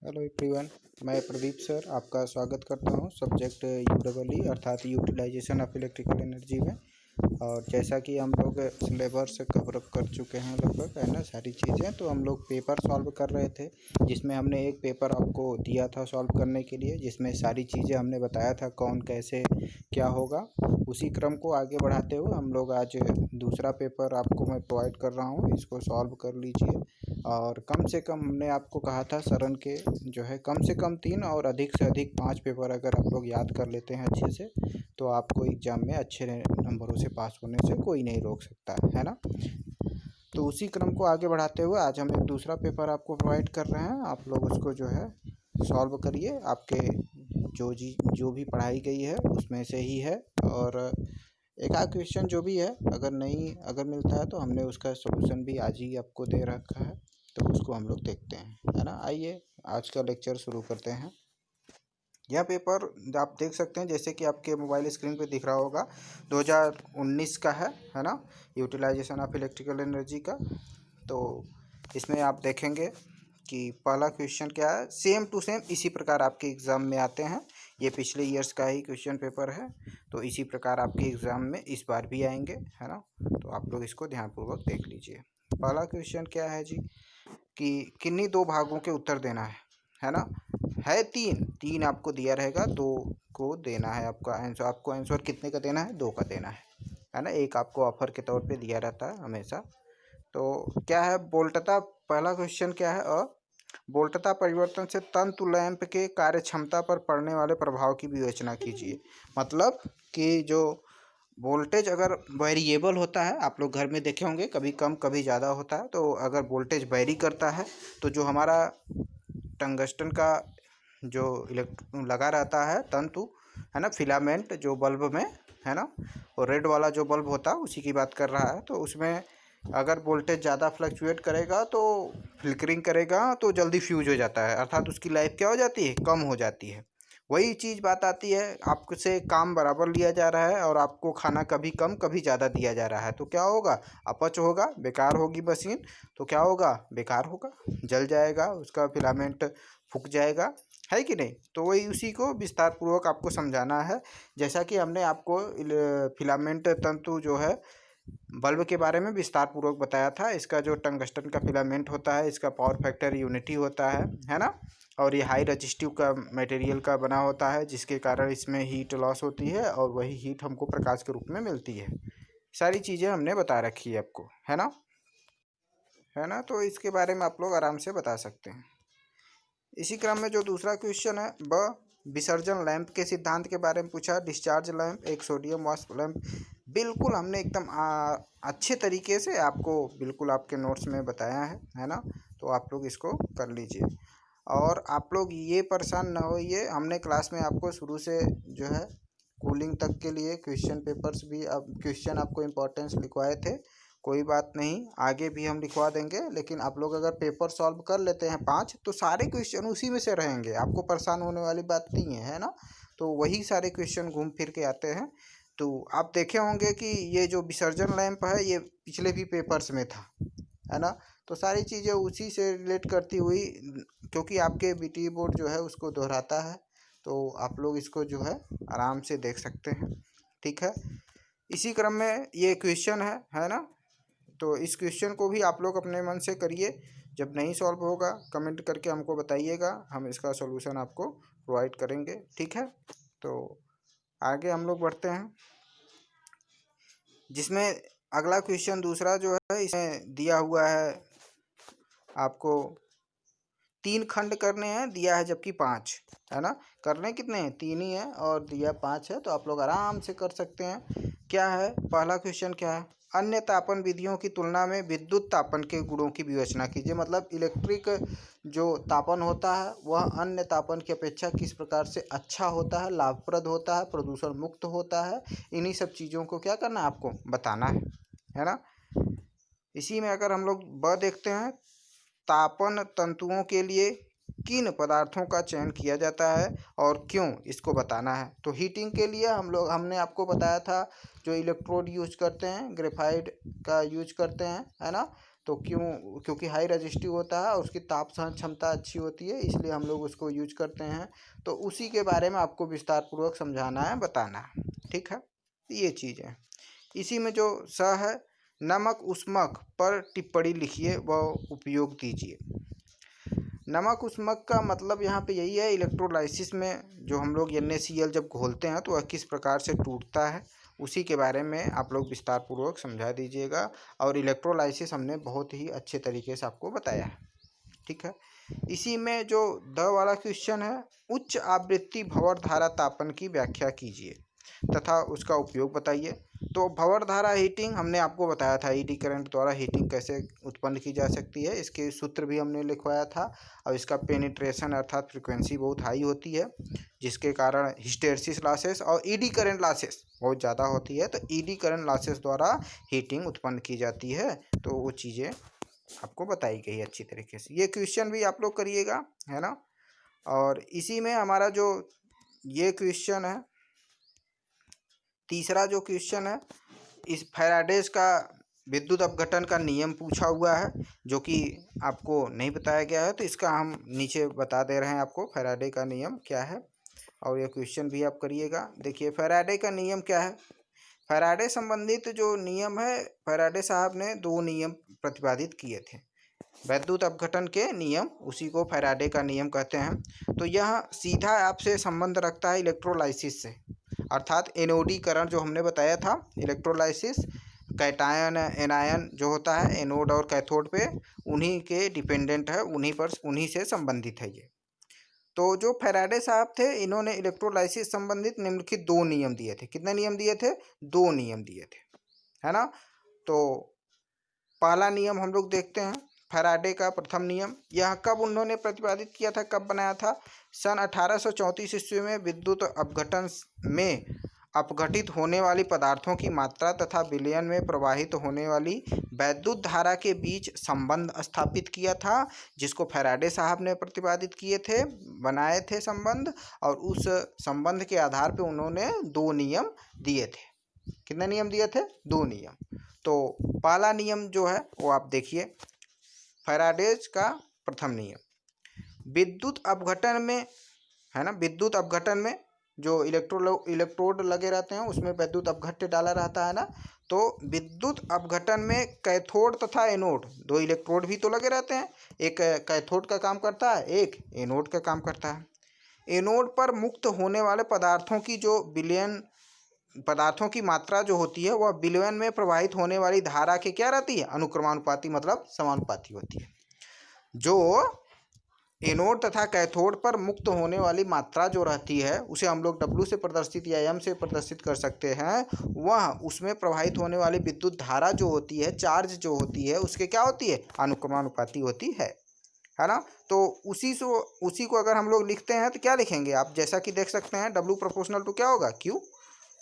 Hello everyone. मैं Pradeep sir आपका स्वागत करता हूं सब्जेक्ट यूडब्ल्यू अर्थात यूटिलाइजेशन ऑफ इलेक्ट्रिकल एनर्जी में। और जैसा कि हम लोग सिलेबस से कवर अप कर चुके हैं लगभग, है ना, सारी चीज़ें, तो हम लोग पेपर सॉल्व कर रहे थे, जिसमें हमने एक पेपर आपको दिया था सॉल्व करने के लिए, जिसमें सारी चीज़ें हमने बताया था कौन कैसे क्या होगा। उसी क्रम को आगे बढ़ाते हुए हम लोग आज दूसरा पेपर आपको मैं प्रोवाइड कर रहा हूँ, इसको सॉल्व कर लीजिए। और कम से कम हमने आपको कहा था सरन के जो है कम से कम 3 और अधिक से अधिक 5 पेपर अगर आप लोग याद कर लेते हैं अच्छे से, तो आपको एग्ज़ाम में अच्छे नंबरों से पास होने से कोई नहीं रोक सकता है ना। तो उसी क्रम को आगे बढ़ाते हुए आज हम एक दूसरा पेपर आपको प्रोवाइड कर रहे हैं। आप लोग उसको जो है सॉल्व करिए, आपके जो भी पढ़ाई गई है उसमें से ही है। और एक आध क्वेश्चन जो भी है अगर मिलता है तो हमने उसका सॉल्यूशन भी आज ही आपको दे रखा है, तो उसको हम लोग देखते हैं, है ना। आइए आज का लेक्चर शुरू करते हैं। यह पेपर आप देख सकते हैं, जैसे कि आपके मोबाइल स्क्रीन पे दिख रहा होगा, 2019 का है ना, यूटिलाइजेशन ऑफ इलेक्ट्रिकल एनर्जी का। तो इसमें आप देखेंगे कि पहला क्वेश्चन क्या है, सेम टू सेम इसी प्रकार आपके एग्ज़ाम में आते हैं। ये पिछले ईयर्स का ही क्वेश्चन पेपर है, तो इसी प्रकार आपके एग्ज़ाम में इस बार भी आएंगे, है ना। तो आप लोग इसको ध्यानपूर्वक देख लीजिए। पहला क्वेश्चन क्या है जी, कि किन्हीं दो भागों के उत्तर देना है ना। है तीन आपको दिया रहेगा, दो को देना है। आपको आंसर कितने का देना है, 2 का देना है ना। एक आपको ऑफर के तौर पे दिया रहता है हमेशा। तो क्या है, वोल्टता, पहला क्वेश्चन क्या है, वोल्टता परिवर्तन से तंतु लैंप के कार्य क्षमता पर पड़ने वाले प्रभाव की विवेचना कीजिए। मतलब कि जो वोल्टेज अगर वेरिएबल होता है, आप लोग घर में देखे होंगे, कभी कम कभी ज़्यादा होता है, तो अगर वोल्टेज वेरी करता है तो जो हमारा टंगस्टन का जो लगा रहता है तंतु, है ना, फिलामेंट जो बल्ब में, है ना, और रेड वाला जो बल्ब होता है उसी की बात कर रहा है, तो उसमें अगर वोल्टेज ज़्यादा फ्लक्चुएट करेगा तो फ्लिकरिंग करेगा तो जल्दी फ्यूज हो जाता है, अर्थात उसकी लाइफ क्या हो जाती है, कम हो जाती है। वही चीज़ बात आती है, आपसे काम बराबर लिया जा रहा है और आपको खाना कभी कम कभी ज़्यादा दिया जा रहा है, तो क्या होगा, अपच होगा, बेकार होगी मशीन। तो क्या होगा, बेकार होगा, जल जाएगा, उसका फिलामेंट फूक जाएगा, है कि नहीं। तो वही उसी को विस्तार पूर्वक आपको समझाना है। जैसा कि हमने आपको फिलामेंट तंतु जो है बल्ब के बारे में विस्तार पूर्वक बताया था। इसका जो टंगस्टन का फिलामेंट होता है, इसका पावर फैक्टर यूनिटी होता है ना। और ये हाई रजिस्टिव का मटेरियल का बना होता है, जिसके कारण इसमें हीट लॉस होती है और वही हीट हमको प्रकाश के रूप में मिलती है। सारी चीज़ें हमने बता रखी है आपको, है ना। तो इसके बारे में आप लोग आराम से बता सकते हैं। इसी क्रम में जो दूसरा क्वेश्चन है, विसर्जन लैंप के सिद्धांत के बारे में पूछा। डिस्चार्ज लैंप एक सोडियम वाष्प लैंप, बिल्कुल हमने एकदम अच्छे तरीके से आपको बिल्कुल आपके नोट्स में बताया है ना। तो आप लोग इसको कर लीजिए और आप लोग ये परेशान ना होइए। हमने क्लास में आपको शुरू से जो है कूलिंग तक के लिए क्वेश्चन पेपर्स भी, अब क्वेश्चन आपको इम्पोर्टेंस लिखवाए थे, कोई बात नहीं, आगे भी हम लिखवा देंगे। लेकिन आप लोग अगर पेपर सॉल्व कर लेते हैं 5, तो सारे क्वेश्चन उसी में से रहेंगे, आपको परेशान होने वाली बात नहीं है ना। तो वही सारे क्वेश्चन घूम फिर के आते हैं। तो आप देखे होंगे कि ये जो विसर्जन लैंप है ये पिछले भी पेपर्स में था, है ना। तो सारी चीज़ें उसी से रिलेट करती हुई, क्योंकि आपके बीटी बोर्ड जो है उसको दोहराता है, तो आप लोग इसको जो है आराम से देख सकते हैं, ठीक है। इसी क्रम में ये क्वेश्चन है ना। तो इस क्वेश्चन को भी आप लोग अपने मन से करिए। जब नहीं सॉल्व होगा कमेंट करके हमको बताइएगा, हम इसका सॉल्यूशन आपको प्रोवाइड करेंगे, ठीक है। तो आगे हम लोग बढ़ते हैं, जिसमें अगला क्वेश्चन दूसरा जो है, इसमें दिया हुआ है आपको 3 खंड करने हैं, दिया है जबकि 5, है ना। करने कितने हैं, 3 ही है और दिया 5 है, तो आप लोग आराम से कर सकते हैं। क्या है, पहला क्वेश्चन क्या है, अन्य तापन विधियों की तुलना में विद्युत तापन के गुणों की विवेचना कीजिए। मतलब इलेक्ट्रिक जो तापन होता है वह अन्य तापन की अपेक्षा किस प्रकार से अच्छा होता है, लाभप्रद होता है, प्रदूषण मुक्त होता है। इन्हीं सब चीज़ों को क्या करना है, आपको बताना है ना। इसी में अगर हम लोग देखते हैं, तापन तंतुओं के लिए किन पदार्थों का चयन किया जाता है और क्यों, इसको बताना है। तो हीटिंग के लिए हमने आपको बताया था, जो इलेक्ट्रोड यूज करते हैं, ग्रेफाइट का यूज करते हैं, है ना। तो क्योंकि हाई रेजिस्टिव होता है और उसकी ताप सहन क्षमता अच्छी होती है, इसलिए हम लोग उसको यूज करते हैं। तो उसी के बारे में आपको विस्तार पूर्वक समझाना है, बताना है, ठीक है। ये चीज़ है। इसी में जो स है, नमक उष्मक पर टिप्पणी लिखिए व उपयोग दीजिए। नमक उष्मक का मतलब यहाँ पे यही है, इलेक्ट्रोलाइसिस में जो हम लोग NaCl जब घोलते हैं तो वह किस प्रकार से टूटता है, उसी के बारे में आप लोग विस्तार पूर्वक समझा दीजिएगा। और इलेक्ट्रोलाइसिस हमने बहुत ही अच्छे तरीके से आपको बताया है, ठीक है। इसी में जो द वाला क्वेश्चन है, उच्च आवृत्ति भंवर धारा तापन की व्याख्या कीजिए तथा उसका उपयोग बताइए। तो भंवर धारा हीटिंग हमने आपको बताया था, ईडी करंट द्वारा हीटिंग कैसे उत्पन्न की जा सकती है, इसके सूत्र भी हमने लिखवाया था। और इसका पेनिट्रेशन अर्थात फ्रीक्वेंसी बहुत हाई होती है, जिसके कारण हिस्टेरिसिस लॉसेस और ईडी करंट लॉसेस बहुत ज़्यादा होती है। तो ईडी करंट लॉसेस द्वारा हीटिंग उत्पन्न की जाती है, तो वो चीज़ें आपको बताई गई है अच्छी तरीके से। ये क्वेश्चन भी आप लोग करिएगा, है ना। और इसी में हमारा जो ये क्वेश्चन है, तीसरा जो क्वेश्चन है, इस फैराडेज का विद्युत अपघटन का नियम पूछा हुआ है, जो कि आपको नहीं बताया गया है, तो इसका हम नीचे बता दे रहे हैं आपको, फैराडे का नियम क्या है। और ये क्वेश्चन भी आप करिएगा। देखिए फैराडे का नियम क्या है। फैराडे संबंधित जो नियम है, फैराडे साहब ने 2 नियम प्रतिपादित किए थे, वैद्युत अपघटन के नियम, उसी को फैराडे का नियम कहते हैं। तो यह सीधा आपसे संबंध रखता है इलेक्ट्रोलाइसिस से, अर्थात एनोडीकरण जो हमने बताया था, इलेक्ट्रोलाइसिस कैटायन एनायन जो होता है एनोड और कैथोड पे, उन्हीं के डिपेंडेंट है, उन्हीं से संबंधित है ये। तो जो फैराडे साहब थे, इन्होंने इलेक्ट्रोलाइसिस संबंधित निम्नलिखित 2 नियम दिए थे। कितने नियम दिए थे? 2 नियम दिए थे, है ना। तो पहला नियम हम लोग देखते हैं, फैराडे का प्रथम नियम। यह कब उन्होंने प्रतिपादित किया था, कब बनाया था? सन 1834 ईस्वी में विद्युत अपघटन में अपघटित होने वाली पदार्थों की मात्रा तथा विलयन में प्रवाहित होने वाली वैद्युत धारा के बीच संबंध स्थापित किया था, जिसको फैराडे साहब ने प्रतिपादित किए थे, बनाए थे संबंध। और उस संबंध के आधार पर उन्होंने 2 नियम दिए थे। कितने नियम दिए थे? 2 नियम। तो पहला नियम जो है वो आप देखिए, फैराडेज का प्रथम नियम, विद्युत अपघटन में, है ना, विद्युत अपघटन में जो इलेक्ट्रोड लगे रहते हैं उसमें विद्युत अपघट्य डाला रहता है ना। तो विद्युत अपघटन में कैथोड तथा एनोड, 2 इलेक्ट्रोड भी तो लगे रहते हैं, एक कैथोड का काम करता है, एक एनोड का काम करता है। एनोड पर मुक्त होने वाले पदार्थों की जो विलयन, पदार्थों की मात्रा जो होती है वह विलयन में प्रवाहित होने वाली धारा के क्या रहती है? अनुक्रमानुपाती, मतलब समानुपाती होती है। जो एनोड तथा कैथोड पर मुक्त होने वाली मात्रा जो रहती है, उसे हम लोग W से प्रदर्शित या M से प्रदर्शित कर सकते हैं। वह उसमें प्रवाहित होने वाली विद्युत धारा जो होती है, चार्ज जो होती है, उसके क्या होती है? अनुक्रमानुपाती होती है ना। तो उसी को अगर हम लोग लिखते हैं तो क्या लिखेंगे आप? जैसा कि देख सकते हैं, W प्रोपोर्शनल टू क्या होगा? Q,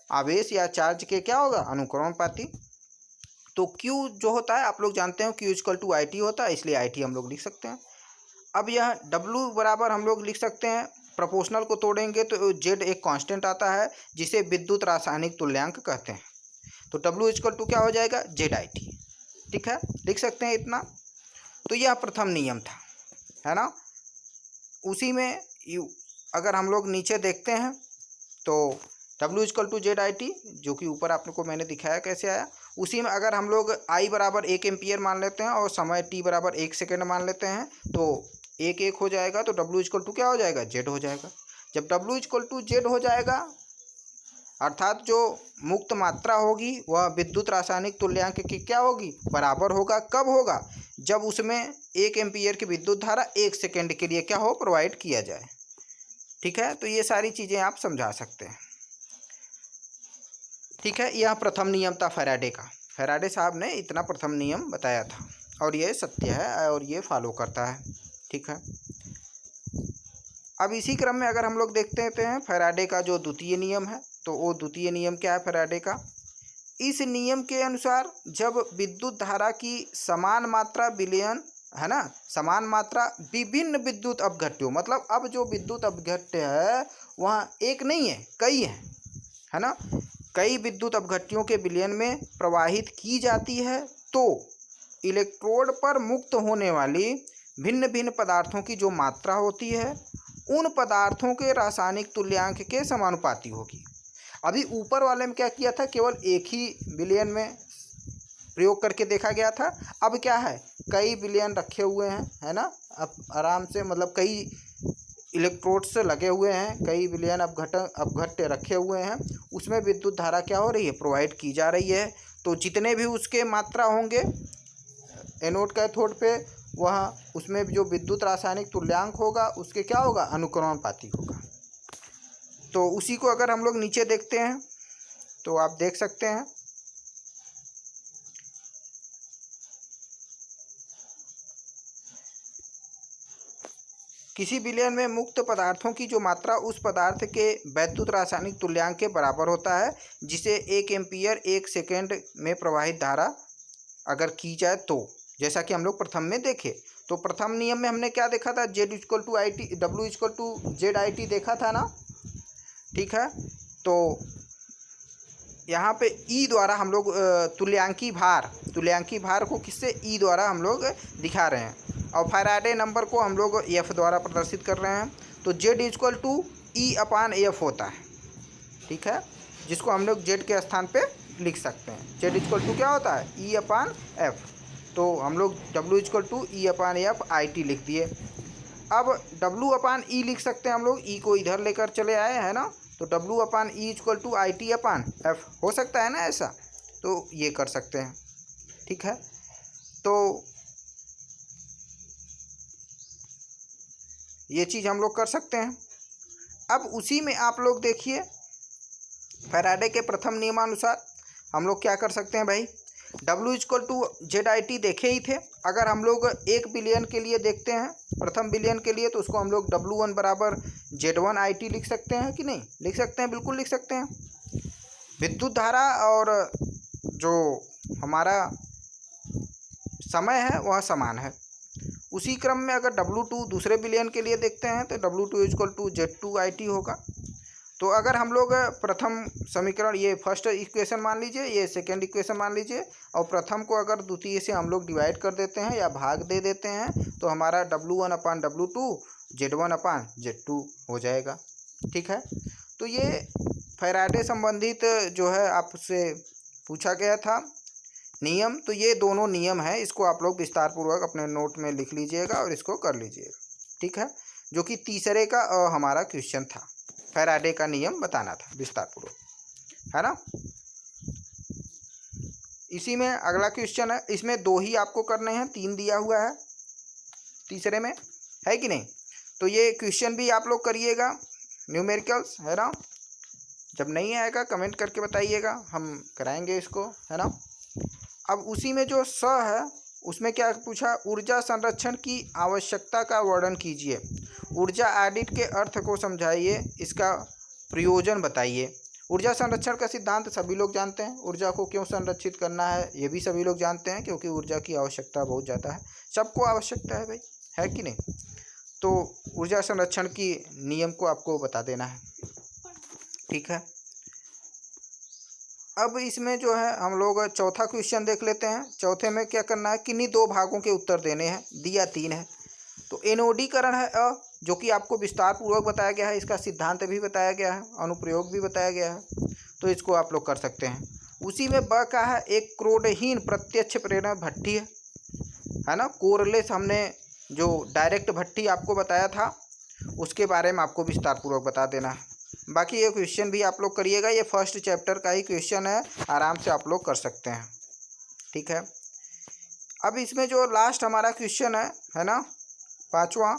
आवेश या चार्ज के क्या होगा? अनुक्रमानुपाती। तो Q जो होता है आप लोग जानते हैं, Q इक्वल टू IT होता है, इसलिए IT हम लोग लिख सकते हैं। अब यह W बराबर हम लोग लिख सकते हैं, प्रोपोर्शनल को तोड़ेंगे तो Z एक कांस्टेंट आता है, जिसे विद्युत रासायनिक तुल्यांक कहते हैं। तो W इक्वल टू क्या हो जाएगा? ZIT, ठीक है, लिख सकते हैं इतना। तो यह प्रथम नियम था, है ना। उसी में अगर हम लोग नीचे देखते हैं तो W इक्वल टू ZIT, जो कि ऊपर आपको मैंने दिखाया कैसे आया, उसी में अगर हम लोग I बराबर 1 एम्पियर मान लेते हैं और समय T बराबर 1 सेकेंड मान लेते हैं, तो 1 हो जाएगा। तो W इक्वल टू क्या हो जाएगा? Z हो जाएगा। जब W इक्वल टू Z हो जाएगा, अर्थात जो मुक्त मात्रा होगी वह विद्युत रासायनिक तुल्यांक की क्या होगी? बराबर होगा। कब होगा? जब उसमें 1 एम्पियर की विद्युत धारा 1 सेकेंड के लिए क्या हो? प्रोवाइड किया जाए, ठीक है। तो ये सारी चीज़ें आप समझा सकते हैं, ठीक है। यह प्रथम नियम था फैराडे का। फैराडे साहब ने इतना प्रथम नियम बताया था और ये सत्य है और ये फॉलो करता है, ठीक है। अब इसी क्रम में अगर हम लोग देखते हैं फैराडे का जो द्वितीय नियम है, तो वो द्वितीय नियम क्या है फैराडे का? इस नियम के अनुसार जब विद्युत धारा की समान मात्रा विलयन, है ना, समान मात्रा विभिन्न विद्युत अपघट्यों, मतलब अब जो विद्युत अपघट्य है वहाँ एक नहीं है, कई है ना, कई विद्युत अपघट्यों के विलयन में प्रवाहित की जाती है, तो इलेक्ट्रोड पर मुक्त होने वाली भिन्न भिन्न पदार्थों की जो मात्रा होती है उन पदार्थों के रासायनिक तुल्यांक के समानुपाती होगी। अभी ऊपर वाले में क्या किया था, केवल एक ही विलयन में प्रयोग करके देखा गया था। अब क्या है, कई विलयन रखे हुए हैं, है ना। अब आराम से मतलब कई इलेक्ट्रोड्स लगे हुए हैं, कई विलयन अपघट्य रखे हुए हैं, उसमें विद्युत धारा क्या हो रही है, प्रोवाइड की जा रही है। तो जितने भी उसके मात्रा होंगे एनोड कैथोड पे, वह उसमें जो विद्युत रासायनिक तुल्यांक होगा उसके क्या होगा, अनुक्रमानुपाती होगा। तो उसी को अगर हम लोग नीचे देखते हैं तो आप देख सकते हैं किसी विलयन में मुक्त पदार्थों की जो मात्रा उस पदार्थ के वैद्युत रासायनिक तुल्यांक के बराबर होता है, जिसे 1 एम्पीयर 1 सेकेंड में प्रवाहित धारा अगर की जाए तो, जैसा कि हम लोग प्रथम में देखे। तो प्रथम नियम में हमने क्या देखा था, Z equal to I T, W equal to Z I T देखा था ना, ठीक है। तो यहाँ पे E द्वारा हम लोग तुल्यांकी भार को किससे, E द्वारा हम लोग दिखा रहे हैं, और फैराडे नंबर को हम लोग F द्वारा प्रदर्शित कर रहे हैं। तो Z equal to E upon F होता है, ठीक है, जिसको हम लोग Z के स्थान पे लिख सकते हैं। Z इक्वल टू क्या होता है, E अपान F। तो हम लोग W equal to E upon F IT लिख दिए। अब W अपान E लिख सकते हैं हम लोग, E को इधर लेकर चले आए हैं ना, तो W upon E equal to IT upon F हो सकता है ना ऐसा, तो ये कर सकते हैं, ठीक है। तो ये चीज़ हम लोग कर सकते हैं। अब उसी में आप लोग देखिए फैराडे के प्रथम नियमानुसार हम लोग क्या कर सकते हैं भाई, W equal to Z I T देखे ही थे। अगर हम लोग एक बिलियन के लिए देखते हैं, प्रथम बिलियन के लिए, तो उसको हम लोग W1 बराबर Z1 IT लिख सकते हैं कि नहीं, लिख सकते हैं, बिल्कुल लिख सकते हैं। विद्युत धारा और जो हमारा समय है वह समान है। उसी क्रम में अगर W2 दूसरे बिलियन के लिए देखते हैं तो W2 equal to Z2 IT होगा। तो अगर हम लोग प्रथम समीकरण, ये फर्स्ट इक्वेशन मान लीजिए, ये सेकंड इक्वेशन मान लीजिए, और प्रथम को अगर द्वितीय से हम लोग डिवाइड कर देते हैं या भाग दे देते हैं, तो हमारा W1 अपान W2 Z1 अपान Z2 हो जाएगा, ठीक है। तो ये फैराडे संबंधित जो है आपसे पूछा गया था नियम, तो ये दोनों नियम है, इसको आप लोग विस्तार पूर्वक अपने नोट में लिख लीजिएगा और इसको कर लीजिएगा, ठीक है। जो कि तीसरे का हमारा क्वेश्चन था, फैराडे का नियम बताना था विस्तार पूर्वक, है ना। इसी में अगला क्वेश्चन है, इसमें 2 ही आपको करने हैं, 3 दिया हुआ है तीसरे में, है कि नहीं। तो ये क्वेश्चन भी आप लोग करिएगा, न्यूमेरिकल्स, है ना। जब नहीं आएगा कमेंट करके बताइएगा, हम कराएंगे इसको, है ना। अब उसी में जो स है उसमें क्या पूछा, ऊर्जा संरक्षण की आवश्यकता का वर्णन कीजिए, ऊर्जा ऑडिट के अर्थ को समझाइए, इसका प्रयोजन बताइए। ऊर्जा संरक्षण का सिद्धांत सभी लोग जानते हैं, ऊर्जा को क्यों संरक्षित करना है ये भी सभी लोग जानते हैं, क्योंकि ऊर्जा की आवश्यकता बहुत ज़्यादा है, सबको आवश्यकता है भाई, है कि नहीं। तो ऊर्जा संरक्षण की नियम को आपको बता देना है, ठीक है। अब इसमें जो है हम लोग चौथा क्वेश्चन देख लेते हैं। चौथे में क्या करना है, किन्हीं 2 भागों के उत्तर देने हैं, दिया 3 है। तो एनोडीकरण है जो कि आपको विस्तार पूर्वक बताया गया है, इसका सिद्धांत भी बताया गया है, अनुप्रयोग भी बताया गया है, तो इसको आप लोग कर सकते हैं। उसी में ब का है, एक क्रोडहीन प्रत्यक्ष प्रेरण भट्ठी है ना, कोरलेस हमने जो डायरेक्ट भट्ठी आपको बताया था उसके बारे में आपको विस्तार पूर्वक बता देना है। बाकी ये क्वेश्चन भी आप लोग करिएगा, ये फर्स्ट चैप्टर का ही क्वेश्चन है, आराम से आप लोग कर सकते हैं, ठीक है। अब इसमें जो लास्ट हमारा क्वेश्चन है ना, 5वां,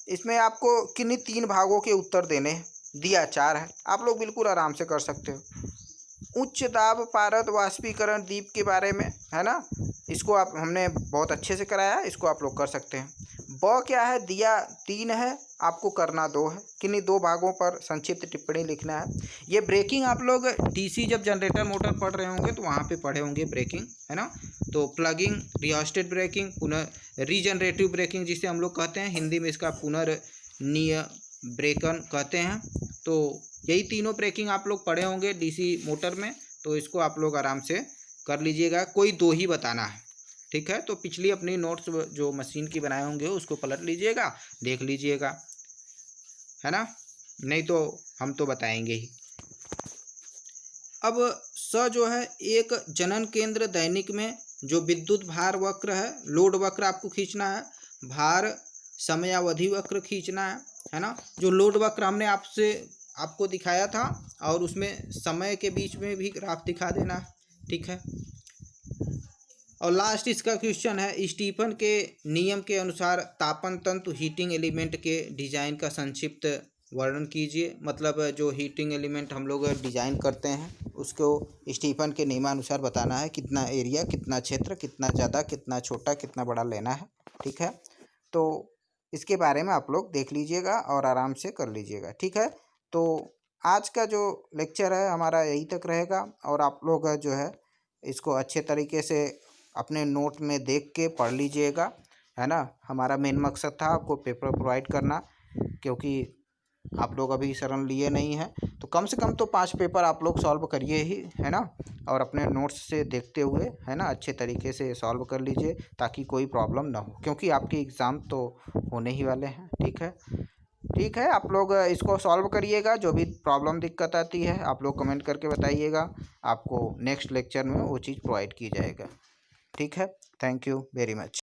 इसमें आपको किन्हीं 3 भागों के उत्तर देने हैं, दिया 4 है, आप लोग बिल्कुल आराम से कर सकते हो। उच्च दाब पारद वाष्पीकरण दीप के बारे में, है ना, इसको आप हमने बहुत अच्छे से कराया, इसको आप लोग कर सकते हैं। ब क्या है, दिया 3 है, आपको करना 2 है, किन्हीं 2 भागों पर संक्षिप्त टिप्पणी लिखना है। ये ब्रेकिंग आप लोग डीसी जब जनरेटर मोटर पढ़ रहे होंगे तो वहाँ पे पढ़े होंगे ब्रेकिंग, है ना। तो प्लगिंग, रियोस्टेट ब्रेकिंग, पुनः रीजनरेटिव ब्रेकिंग जिसे हम लोग कहते हैं, हिंदी में इसका पुनर्निय ब्रेकन कहते हैं। तो यही तीनों ब्रेकिंग आप लोग पढ़े होंगे डीसी मोटर में, तो इसको आप लोग आराम से कर लीजिएगा, कोई 2 ही बताना है, ठीक है। तो पिछली अपनी नोट्स जो मशीन की बनाए होंगे उसको पलट लीजिएगा, देख लीजिएगा, है ना, नहीं तो हम तो बताएंगे ही। अब जो है एक जनन केंद्र दैनिक में जो विद्युत भार वक्र है, लोड वक्र आपको खींचना है, भार समयावधि वक्र खींचना है ना। जो लोड वक्र हमने आपको दिखाया था और उसमें समय के बीच में भी ग्राफ दिखा देना है, ठीक है। और लास्ट इसका क्वेश्चन है, स्टीफन के नियम के अनुसार तापन तंतु हीटिंग एलिमेंट के डिजाइन का संक्षिप्त वर्णन कीजिए। मतलब जो हीटिंग एलिमेंट हम लोग डिजाइन करते हैं उसको स्टीफन के नियमानुसार बताना है, कितना एरिया, कितना क्षेत्र, कितना ज़्यादा, कितना छोटा, कितना बड़ा लेना है, ठीक है। तो इसके बारे में आप लोग देख लीजिएगा और आराम से कर लीजिएगा, ठीक है। तो आज का जो लेक्चर है हमारा यही तक रहेगा और आप लोग जो है इसको अच्छे तरीके से अपने नोट में देख के पढ़ लीजिएगा, है ना। हमारा मेन मकसद था आपको पेपर प्रोवाइड करना, क्योंकि आप लोग अभी शरण लिए नहीं हैं, तो कम से कम तो 5 पेपर आप लोग सॉल्व करिए ही, है ना। और अपने नोट्स से देखते हुए, है ना, अच्छे तरीके से सॉल्व कर लीजिए ताकि कोई प्रॉब्लम ना हो, क्योंकि आपके एग्ज़ाम तो होने ही वाले हैं, ठीक है। ठीक है, आप लोग इसको सॉल्व करिएगा। जो भी प्रॉब्लम दिक्कत आती है आप लोग कमेंट करके बताइएगा, आपको नेक्स्ट लेक्चर में वो चीज़ प्रोवाइड की जाएगा, ठीक है। Thank you very much.